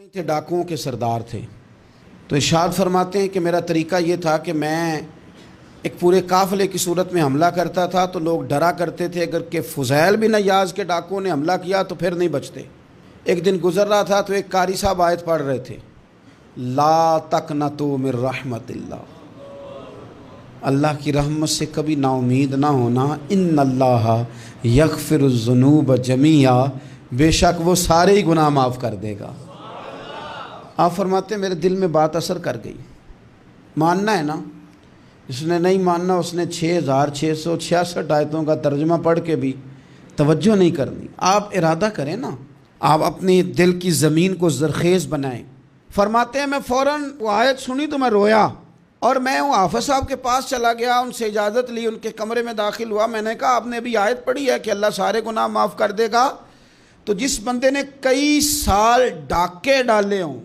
نہیں تھے، ڈاکوؤں کے سردار تھے۔ تو ارشاد فرماتے ہیں کہ میرا طریقہ یہ تھا کہ میں ایک پورے قافلے کی صورت میں حملہ کرتا تھا تو لوگ ڈرا کرتے تھے اگر کہ فضیل بن عیاض کے ڈاکوؤں نے حملہ کیا تو پھر نہیں بچتے۔ ایک دن گزر رہا تھا تو ایک قاری صاحب آیت پڑھ رہے تھے، لا تقنطوا من رحمت اللہ، اللہ کی رحمت سے کبھی نا امید نہ ہونا، ان اللہ یغفر الذنوب جمیعا، بے شک وہ سارے ہی گناہ معاف کر دے گا۔ آپ فرماتے ہیں میرے دل میں بات اثر کر گئی، ماننا ہے نا۔ جس نے نہیں ماننا اس نے 6666 آیتوں کا ترجمہ پڑھ کے بھی توجہ نہیں کرنی۔ آپ ارادہ کریں نا، آپ اپنی دل کی زمین کو زرخیز بنائیں۔ فرماتے ہیں میں فوراً وہ آیت سنی تو میں رویا، اور میں وہ حافظ صاحب کے پاس چلا گیا، ان سے اجازت لی، ان کے کمرے میں داخل ہوا۔ میں نے کہا آپ نے ابھی آیت پڑھی ہے کہ اللہ سارے گناہ معاف کر دے گا؟ تو جس بندے نے کئی سال ڈاکے ڈالے ہوں،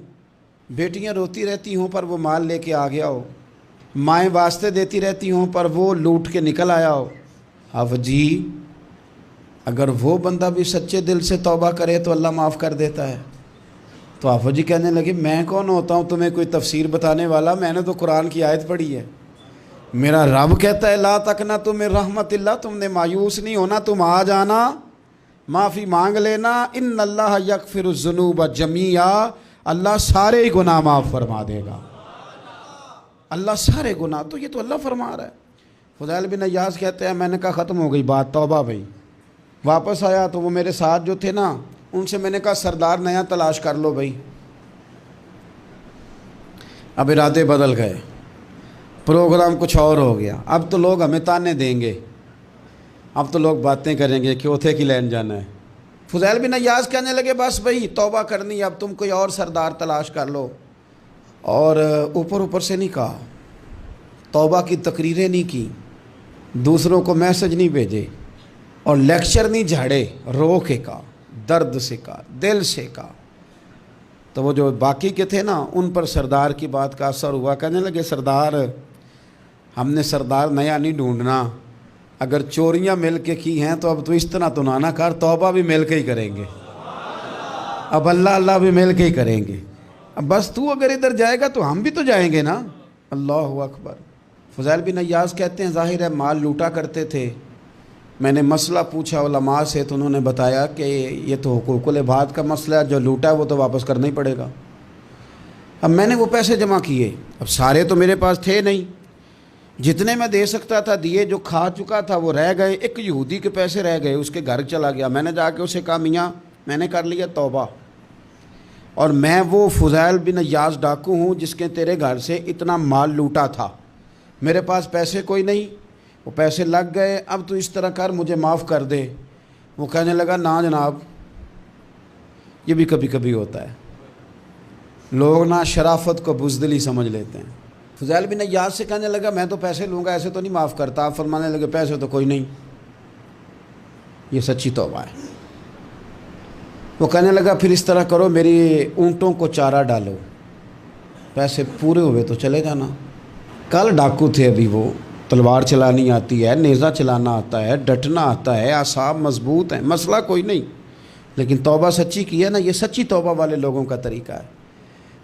بیٹیاں روتی رہتی ہوں پر وہ مال لے کے آ گیا ہو، مائیں واسطے دیتی رہتی ہوں پر وہ لوٹ کے نکل آیا ہو، اب جی اگر وہ بندہ بھی سچے دل سے توبہ کرے تو اللہ معاف کر دیتا ہے۔ تو آفو جی کہنے لگے میں کون ہوتا ہوں تمہیں کوئی تفسیر بتانے والا، میں نے تو قرآن کی آیت پڑھی ہے، میرا رب کہتا ہے لا تقنطوا من رحمت اللہ، تم نے مایوس نہیں ہونا، تم آ جانا، معافی مانگ لینا، ان اللہ یغفر الذنوب جمیعا، اللہ سارے ہی گناہ معاف فرما دے گا، اللہ سارے گناہ۔ تو یہ تو اللہ فرما رہا ہے۔ فضیل بن عیاض کہتے ہیں میں نے کہا ختم ہو گئی بات، توبہ بھائی۔ واپس آیا تو وہ میرے ساتھ جو تھے نا ان سے میں نے کہا سردار نیا تلاش کر لو بھائی۔ اب ارادے بدل گئے، پروگرام کچھ اور ہو گیا۔ اب تو لوگ ہمیں تانے دیں گے، اب تو لوگ باتیں کریں گے کہ اوتھے کی لین جانا ہے۔ فضیل بن عیاض کہنے لگے بس بھائی توبہ کرنی، اب تم کوئی اور سردار تلاش کر لو۔ اور اوپر سے نہیں کہا، توبہ کی تقریریں نہیں کی، دوسروں کو میسج نہیں بھیجے، اور لیکچر نہیں جھاڑے، رو کے کہا، درد سے کہا، دل سے کہا۔ تو وہ جو باقی کے تھے نا ان پر سردار کی بات کا اثر ہوا، کہنے لگے سردار ہم نے سردار نیا نہیں ڈھونڈنا، اگر چوریاں مل کے کی ہیں تو اب تو اس طرح تو نہ کر، توبہ بھی مل کے ہی کریں گے، اب اللہ بھی مل کے ہی کریں گے، اب بس تو اگر ادھر جائے گا تو ہم بھی تو جائیں گے نا۔ اللہ اکبر۔ فضیل بن عیاض کہتے ہیں ظاہر ہے مال لوٹا کرتے تھے، میں نے مسئلہ پوچھا علماء سے تو انہوں نے بتایا کہ یہ تو حقوق العباد کا مسئلہ ہے، جو لوٹا ہے وہ تو واپس کرنا ہی پڑے گا۔ اب میں نے وہ پیسے جمع کیے، اب سارے تو میرے پاس تھے نہیں، جتنے میں دے سکتا تھا دیے، جو کھا چکا تھا وہ رہ گئے، ایک یہودی کے پیسے رہ گئے، اس کے گھر چلا گیا۔ میں نے جا کے اسے کہا میاں میں نے کر لیا توبہ، اور میں وہ فضیل بن عیاض ڈاکو ہوں جس کے تیرے گھر سے اتنا مال لوٹا تھا، میرے پاس پیسے کوئی نہیں، وہ پیسے لگ گئے، اب تو اس طرح کر مجھے معاف کر دے۔ وہ کہنے لگا نا جناب، یہ بھی کبھی کبھی ہوتا ہے، لوگ نا شرافت کو بزدلی سمجھ لیتے ہیں۔ فضیل بن عیاض سے کہنے لگا میں تو پیسے لوں گا، ایسے تو نہیں معاف کرتا۔ آپ فرمانے لگے پیسے تو کوئی نہیں، یہ سچی توبہ ہے۔ وہ کہنے لگا پھر اس طرح کرو میری اونٹوں کو چارہ ڈالو، پیسے پورے ہوئے تو چلے جانا۔ کل ڈاکو تھے، ابھی وہ تلوار چلانی آتی ہے، نیزہ چلانا آتا ہے، ڈٹنا آتا ہے، اعصاب مضبوط ہیں، مسئلہ کوئی نہیں، لیکن توبہ سچی کی ہے نا، یہ سچی توبہ والے لوگوں کا طریقہ ہے۔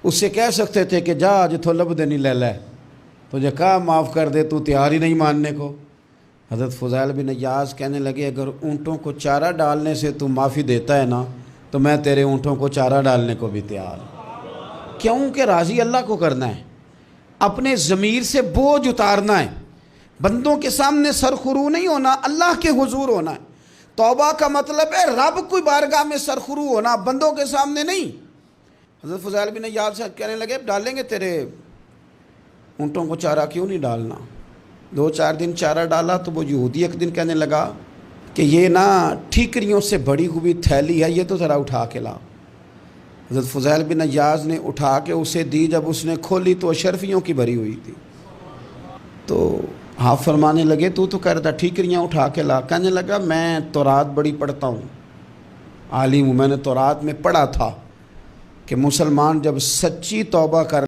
اس سے کہہ سکتے تھے کہ جا جتھو لب دینی لے لے، تجھے کہا معاف کر دے، تو تیار ہی نہیں ماننے کو۔ حضرت فضیل بن عیاض کہنے لگے اگر اونٹوں کو چارہ ڈالنے سے تو معافی دیتا ہے نا تو میں تیرے اونٹوں کو چارہ ڈالنے کو بھی تیار ہوں۔ کیوں کہ راضی اللہ کو کرنا ہے، اپنے ضمیر سے بوجھ اتارنا ہے، بندوں کے سامنے سرخرو نہیں ہونا، اللہ کے حضور ہونا ہے۔ توبہ کا مطلب ہے رب کوئی بارگاہ میں سرخرو ہونا، بندوں کے سامنے نہیں۔ حضرت فضیل بن عیاض سے کہنے لگے ڈالیں گے تیرے اونٹوں کو چارہ، کیوں نہیں ڈالنا؟ 2-4 دن چارہ ڈالا تو وہ یہودی ایک دن کہنے لگا کہ یہ نا ٹھیکریوں سے بڑی ہوئی تھیلی ہے، یہ تو ذرا اٹھا کے لا۔ حضرت فضیل بن عیاض نے اٹھا کے اسے دی، جب اس نے کھولی تو اشرفیوں کی بھری ہوئی تھی۔ تو آپ فرمانے لگے تو کہتا ٹھیکریاں اٹھا کے لا۔ کہنے لگا میں تورات بڑی پڑھتا ہوں، عالم ہوں، میں نے تورات میں پڑھا تھا کہ مسلمان جب سچی توبہ کر